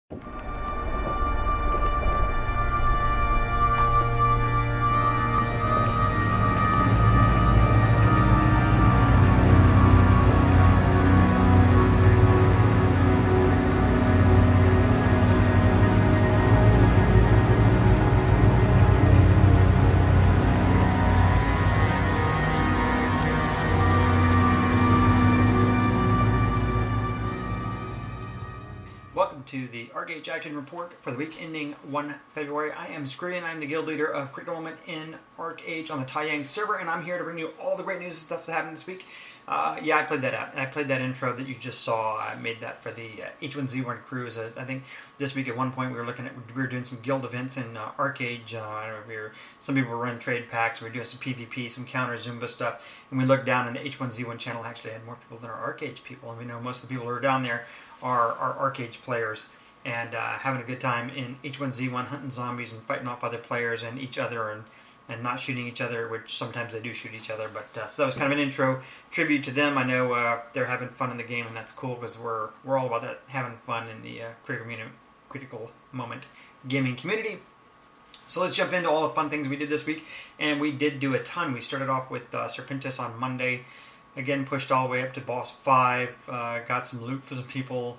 Welcome to the ArcheAge Action Report for the week ending 1 February. I am Screen. I'm the guild leader of Critical Moment in ArcheAge on the Taiyang server, and I'm here to bring you all the great news and stuff that happened this week. I played that out. I played that intro that you just saw. I made that for the H1Z1 cruise. I think this week at one point we were doing some guild events in ArcheAge. I don't know if some people were running trade packs. We were doing some PvP, some counter Zumba stuff, and we looked down and the H1Z1 channel actually had more people than our ArcheAge people, and we know most of the people who are down there are ArcheAge players and having a good time in H1Z1, hunting zombies and fighting off other players and each other and not shooting each other, which sometimes they do shoot each other. But so that was kind of an intro tribute to them. I know they're having fun in the game, and that's cool because we're all about that, having fun in the critical moment gaming community. So let's jump into all the fun things we did this week, and we did do a ton. We started off with Serpentis on Monday. Again, pushed all the way up to boss 5. Got some loot for some people.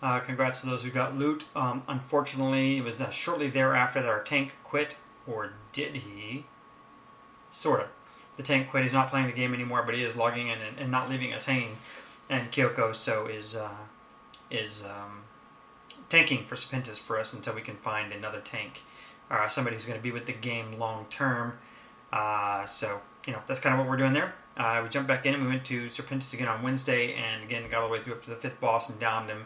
Congrats to those who got loot. Unfortunately, it was shortly thereafter that our tank quit. Or did he? Sort of. The tank quit. He's not playing the game anymore, but he is logging in and not leaving us hanging. And Kyoko so is tanking for Serpentis for us until we can find another tank. Somebody who's going to be with the game long term. So, that's kind of what we're doing there. We jumped back in and we went to Serpentis again on Wednesday, and again got all the way through up to the 5th boss and downed him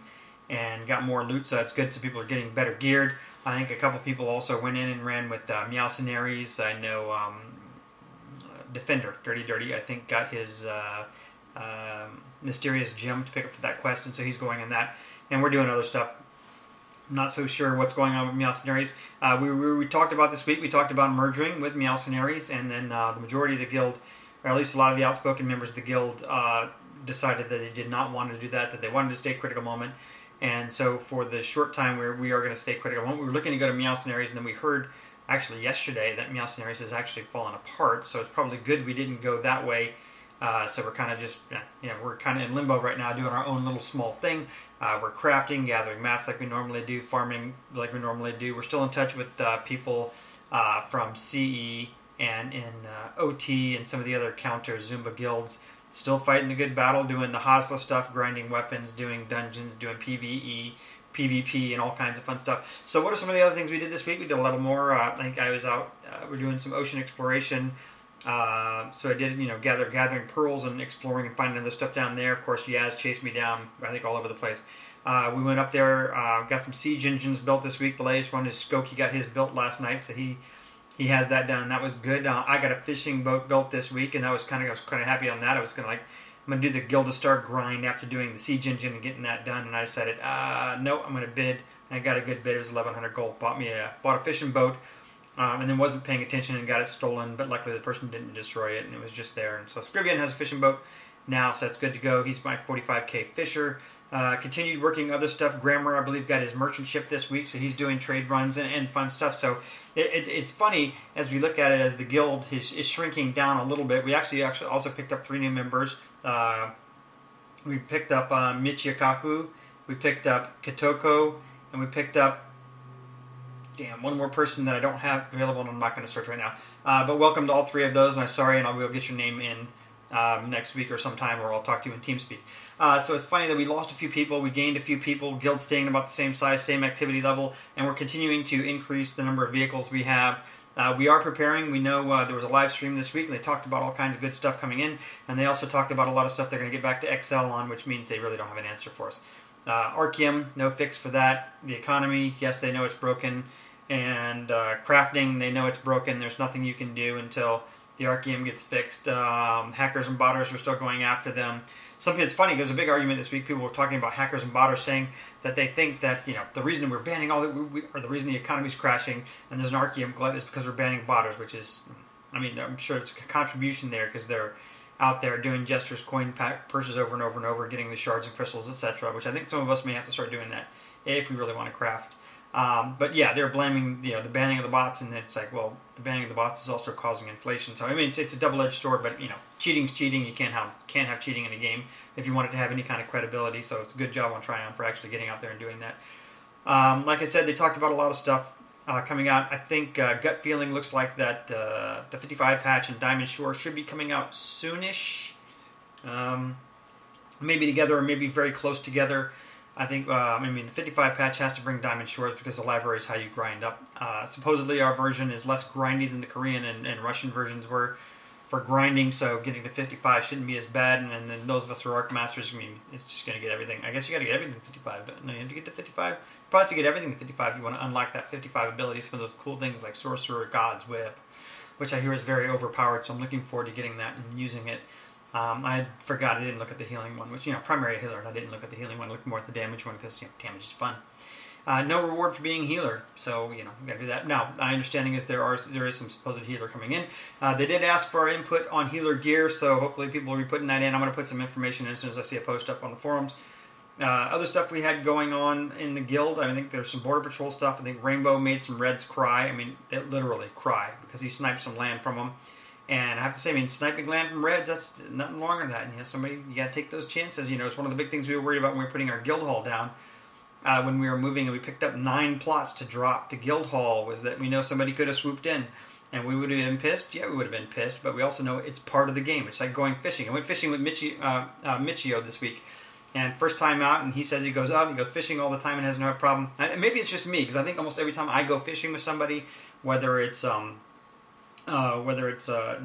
and got more loot, so that's good. So people are getting better geared. I think a couple people also went in and ran with Meowcenaries. I know Defender, Dirty, I think got his mysterious gem to pick up for that quest, and so he's going in that. And we're doing other stuff. I'm not so sure what's going on with Meowcenaries. We talked about this week, we talked about merging with Meowcenaries, and then the majority of the guild, or at least a lot of the outspoken members of the guild, decided that they did not want to do that they wanted to stay Critical Moment. And so for the short time we are going to stay Critical Moment, we were looking to go to Meowcenaries, and then we heard actually yesterday that Meowcenaries has actually fallen apart, so it's probably good we didn't go that way. So we're kind of just, we're kind of in limbo right now, doing our own little small thing. We're crafting, gathering mats like we normally do, farming like we normally do. We're still in touch with people from CE and in OT and some of the other counter Zumba guilds. Still fighting the good battle, doing the Hasla stuff, grinding weapons, doing dungeons, doing PvE, PvP, and all kinds of fun stuff. So what are some of the other things we did this week? We did a little more. I think I was out, we're doing some ocean exploration. So I did, gathering pearls and exploring and finding other stuff down there. Of course, Yaz chased me down, I think, all over the place. We went up there, got some siege engines built this week. The latest one is Skokie got his built last night, so he has that done. That was good. I got a fishing boat built this week, and I was kind of happy on that. I was going to I'm going to do the Gildastar grind after doing the siege engine and getting that done, and I decided, no, I'm going to bid. And I got a good bid. It was 1,100 gold. Bought a fishing boat. And then wasn't paying attention and got it stolen, but luckily the person didn't destroy it, and it was just there. And so Scrivian has a fishing boat now, so that's good to go. He's my 45k fisher. Continued working other stuff. Grammar, I believe, got his merchant ship this week, so he's doing trade runs and fun stuff. So it's funny as we look at it, as the guild is shrinking down a little bit. We actually also picked up 3 new members. We picked up Michikaku, we picked up Kitoko, and we picked up one more person that I don't have available, and I'm not going to search right now. But welcome to all 3 of those, and I'm sorry, and I will get your name in next week or sometime, or I'll talk to you in TeamSpeak. So it's funny that we lost a few people, we gained a few people, guild staying about the same size, same activity level, and we're continuing to increase the number of vehicles we have. We are preparing. We know there was a live stream this week, and they talked about all kinds of good stuff coming in, and they also talked about a lot of stuff they're going to get back to XL on, which means they really don't have an answer for us. Archeum, no fix for that. The economy, yes, they know it's broken. And crafting, they know it's broken. There's nothing you can do until the Archeum gets fixed. Hackers and botters are still going after them. Something that's funny, there's a big argument this week. People were talking about hackers and botters, saying that they think that the reason we're banning or the reason the economy's crashing and there's an Archeum glut is because we're banning botters, which is, I'm sure it's a contribution there because they're out there doing gestures, coin purses over and over and over, getting the shards and crystals, etc. Which I think some of us may have to start doing that if we really want to craft. But yeah, they're blaming the banning of the bots, and it's like, well, the banning of the bots is also causing inflation. So I mean, it's a double-edged sword. But cheating's cheating. You can't have cheating in a game if you want it to have any kind of credibility. So it's a good job on Triumph for actually getting out there and doing that. Like I said, they talked about a lot of stuff coming out. I think gut feeling looks like that the 55 patch and Diamond Shore should be coming out soonish. Maybe together or maybe very close together. I think, the 55 patch has to bring Diamond Shores because the library is how you grind up. Supposedly our version is less grindy than the Korean and Russian versions were for grinding, so getting to 55 shouldn't be as bad. And then those of us who are Arc Masters, it's just going to get everything. I guess you got to get everything to 55, but no, you have to get to 55. Probably have to get everything to 55 if you want to unlock that 55 ability. Some of those cool things like Sorcerer, God's Whip, which I hear is very overpowered, so I'm looking forward to getting that and using it. I forgot I didn't look at the healing one, which, primary healer, and I didn't look at the healing one. I looked more at the damage one because, damage is fun. No reward for being healer, so, we gotta do that. Now, my understanding is there is some supposed healer coming in. They did ask for our input on healer gear, so hopefully people will be putting that in. I'm going to put some information in as soon as I see a post up on the forums. Other stuff we had going on in the guild, I think there's some Border Patrol stuff. I think Rainbow made some Reds cry. They literally cry because he sniped some land from them. And I have to say, sniping land from Reds, that's nothing wrong with that. You got to take those chances. It's one of the big things we were worried about when we were putting our guild hall down. When we were moving and we picked up 9 plots to drop the guild hall, was that we know somebody could have swooped in. And we would have been pissed. Yeah, we would have been pissed. But we also know it's part of the game. It's like going fishing. I went fishing with Michio this week. And first time out, and he says he goes out and he goes fishing all the time and has no problem. Maybe it's just me, because I think almost every time I go fishing with somebody, whether it's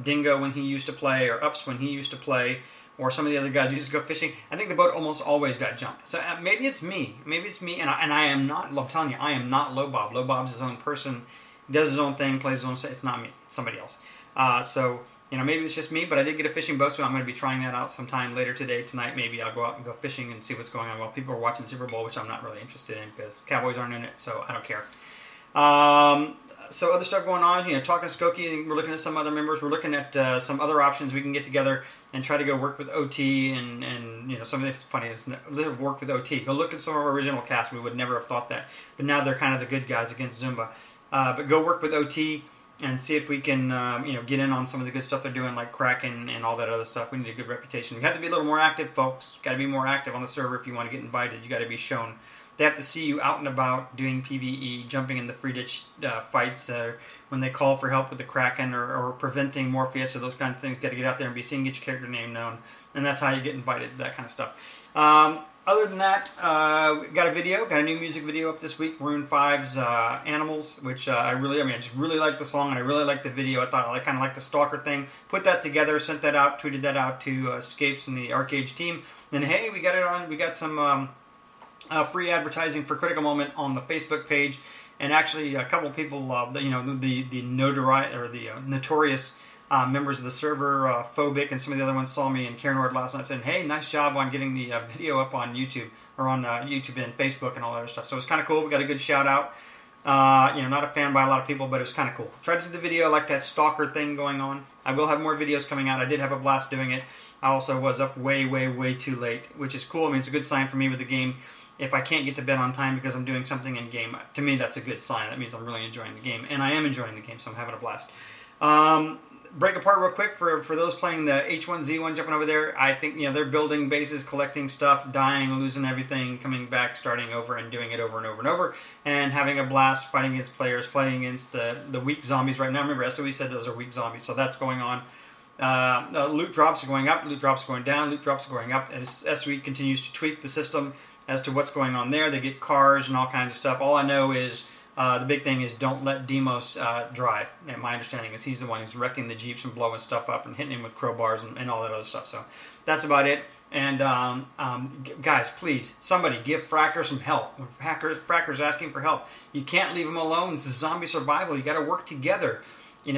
Dingo when he used to play, or Ups when he used to play, or some of the other guys who used to go fishing, I think the boat almost always got jumped. So maybe it's me. And I am not, I'm telling you, I am not Low Bob. Low Bob's his own person, does his own thing, plays his own, it's not me, it's somebody else. Maybe it's just me, but I did get a fishing boat, so I'm going to be trying that out sometime later today, tonight maybe. I'll go out and go fishing and see what's going on while people are watching Super Bowl, which I'm not really interested in because Cowboys aren't in it, so I don't care. So other stuff going on, talking to Skokie, we're looking at some other members. We're looking at some other options we can get together and try to go work with OT and something that's funny is work with OT. Go look at some of our original cast. We would never have thought that, but now they're kind of the good guys against Zumba. But go work with OT and see if we can get in on some of the good stuff they're doing, like Kraken and all that other stuff. We need a good reputation. We have to be a little more active, folks. Got to be more active on the server if you want to get invited. You got to be shown. They have to see you out and about doing PvE, jumping in the free ditch fights, when they call for help with the Kraken or preventing Morpheus or those kind of things. Got to get out there and be seen, get your character name known, and that's how you get invited, that kind of stuff. Other than that, got a new music video up this week, Maroon 5's Animals, which I just really like the song and I really like the video. I thought I kind of like the Stalker thing. Put that together, sent that out, tweeted that out to Scapes and the ArcheAge team. Then hey, we got some free advertising for Critical Moment on the Facebook page, and actually a couple of people, the notorious members of the server, Phobic and some of the other ones saw me in Cairnord last night saying, hey, nice job on getting the video up on YouTube, or on YouTube and Facebook and all that other stuff. So it was kind of cool. We got a good shout out. Not a fan by a lot of people, but it was kind of cool. Tried to do the video, like that Stalker thing going on. I will have more videos coming out. I did have a blast doing it. I also was up way, way, way too late, which is cool. It's a good sign for me with the game. If I can't get to bed on time because I'm doing something in game, to me that's a good sign. That means I'm really enjoying the game, and I am enjoying the game, so I'm having a blast. Break apart real quick for those playing the H1Z1, jumping over there. I think they're building bases, collecting stuff, dying, losing everything, coming back, starting over, and doing it over and over and over, and having a blast, fighting against players, fighting against the weak zombies right now. Remember, SOE said those are weak zombies, so that's going on. Loot drops are going up, loot drops are going down, loot drops are going up, and SOE continues to tweak the system as to what's going on there. They get cars and all kinds of stuff. All I know is the big thing is don't let Demos drive. And my understanding is he's the one who's wrecking the Jeeps and blowing stuff up and hitting him with crowbars and all that other stuff. So that's about it. And guys, please, somebody give Fracker some help. Fracker's asking for help. You can't leave him alone. This is zombie survival. You got to work together. You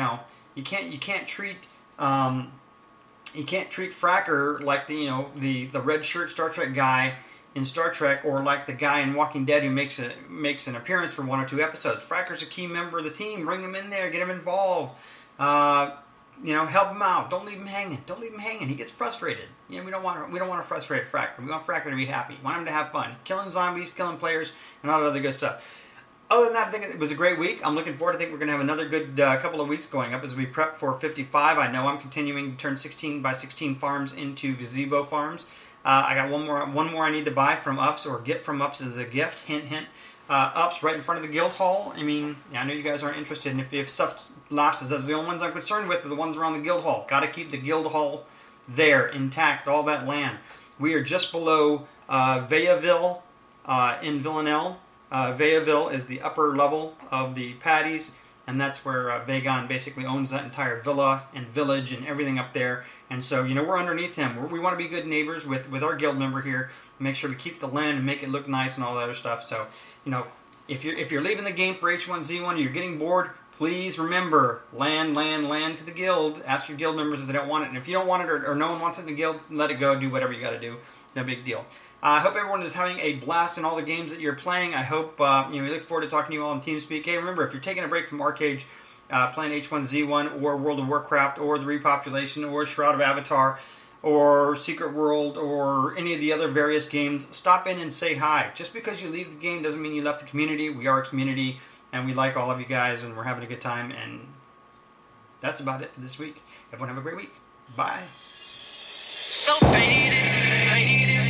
can't treat Fracker like the red shirt Star Trek guy in Star Trek, or like the guy in Walking Dead who makes an appearance for 1 or 2 episodes. Fracker's a key member of the team. Bring him in there. Get him involved. help him out. Don't leave him hanging. Don't leave him hanging. He gets frustrated. We don't want to frustrate Fracker. We want Fracker to be happy. We want him to have fun, killing zombies, killing players, and all that other good stuff. Other than that, I think it was a great week. I'm looking forward. I think we're going to have another good couple of weeks going up as we prep for 55. I know I'm continuing to turn 16 by 16 farms into gazebo farms. I got one more I need to buy from Ups or get from Ups as a gift. Hint, hint. Ups right in front of the guild hall. I mean, I know you guys aren't interested, and if stuff lapses, that's the only ones I'm concerned with are the ones around the guild hall. Got to keep the guild hall there, intact, all that land. We are just below Vayaville in Villanelle. Vayaville is the upper level of the Paddies, and that's where Vagon basically owns that entire villa and village and everything up there. And so, we're underneath him. We want to be good neighbors with our guild member here. Make sure to keep the land and make it look nice and all that other stuff. So, if you're leaving the game for H1Z1, you're getting bored, please remember, land to the guild. Ask your guild members if they don't want it. And if you don't want it or no one wants it in the guild, let it go. Do whatever you got to do. No big deal. I hope everyone is having a blast in all the games that you're playing. I hope, we look forward to talking to you all in TeamSpeak. Hey, remember, if you're taking a break from ArcheAge, playing H1Z1 or World of Warcraft or the Repopulation or Shroud of Avatar or Secret World or any of the other various games, stop in and say hi. Just because you leave the game doesn't mean you left the community. We are a community, and we like all of you guys, and we're having a good time, and that's about it for this week. Everyone have a great week. Bye. So faded.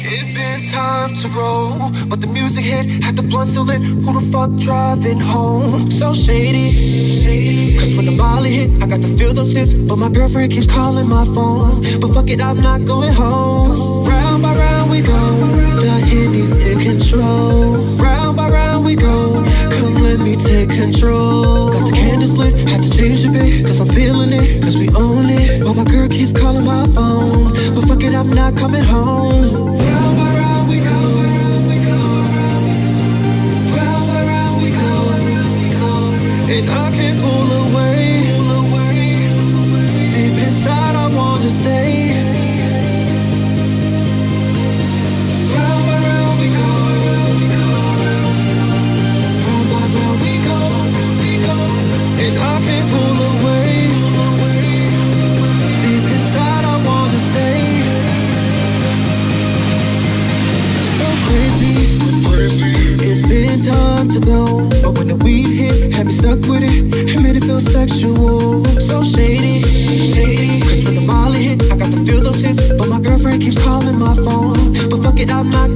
It been time to roll, but the music hit, had the blunt still lit. Who the fuck driving home? So shady. Cause when the molly hit, I got to feel those hips, but my girlfriend keeps calling my phone. But fuck it, I'm not going home. Round by round we go, the Henny's in control. Round by round we go, come let me take control. Got the candles lit, had to change a bit, cause I'm feeling it, cause we own it. But my girl keeps calling my phone, but fuck it, I'm not coming home. Round by round we go, round by round we go, and I can't pull away. Deep inside I want to stay. Round by round we go, round by round we go, and I can't pull away. Deep inside I want to stay. It's been time to go, but when the weed hit, had me stuck with it made it feel sexual. So shady. Cause when the molly hit, I got to feel those hips, but my girlfriend keeps calling my phone. But fuck it, I'm not